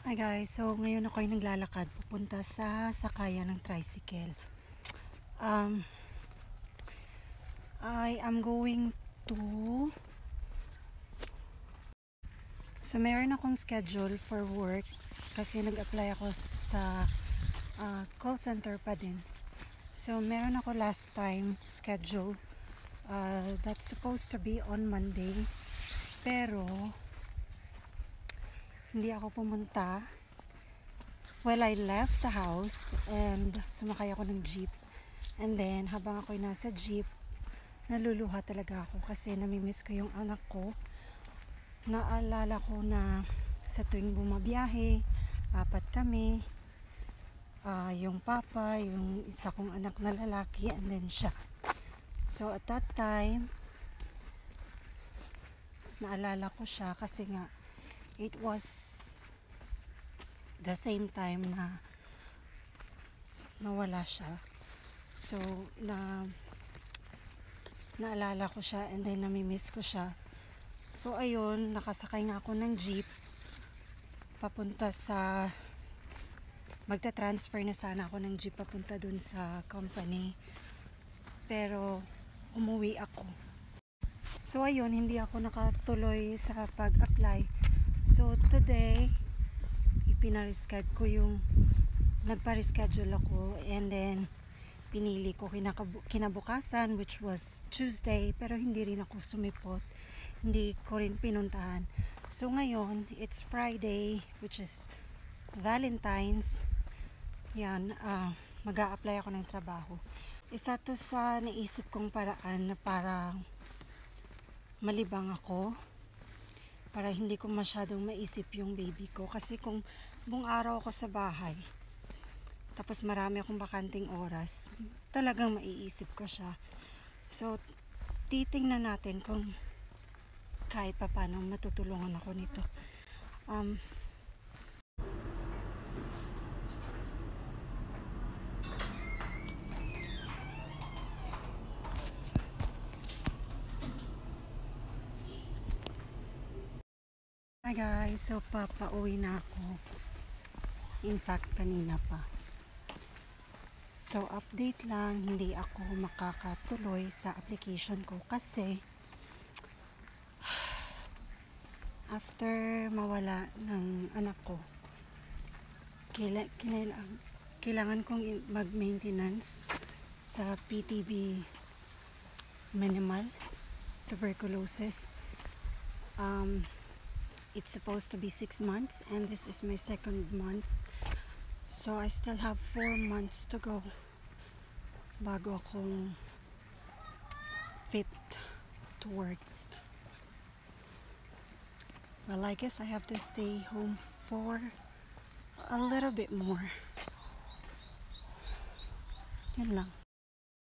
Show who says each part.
Speaker 1: Hi guys, so ngayon ako ay naglalakad pupunta sa sakayan ng tricycle. I am going to... So meron akong schedule for work kasi nag-apply ako sa call center pa din. So meron ako last time schedule that's supposed to be on Monday, pero hindi ako pumunta. Well, I left the house and sumakay ako ng jeep. And then, habang ako'y nasa jeep, naluluha talaga ako kasi namimiss ko yung anak ko. Naalala ko na sa tuwing bumabiyahe, 4 kami. Yung papa, yung isa kong anak na lalaki, and then siya. So, at that time, naalala ko siya kasi nga, it was the same time na nawala siya. So, naalala ko siya and then namimiss ko siya. So, ayun, nakasakay nga ako ng jeep papunta sa... Magta-transfer na sana ako ng jeep papunta dun sa company. Pero, umuwi ako. So, ayun, hindi ako nakatuloy sa pag-apply. So, today, nagpa-reschedule ako and then pinili ko kinabukasan, which was Tuesday, pero hindi rin ako sumipot. Hindi ko rin pinuntahan. So, ngayon, it's Friday, which is Valentine's. Yan, mag-a-apply ako ng trabaho. Isa to sa naisip kong paraan na para malibang ako, para hindi ko masyadong maisip yung baby ko. Kasi kung buong araw ako sa bahay, tapos marami akong bakanting oras, talagang maiisip ko siya. So, titingnan natin kung kahit pa paano matutulungan ako nito. Hi guys, so papauwi na ako. In fact, kanina pa. So, update lang, hindi ako makakatuloy sa application ko kasi after mawala ng anak ko, kailangan kong mag-maintenance sa PTB minimal tuberculosis. It's supposed to be 6 months and this is my 2nd month. So I still have 4 months to go bago akong fit to work. Well, I guess I have to stay home for a little bit more. Yan lang.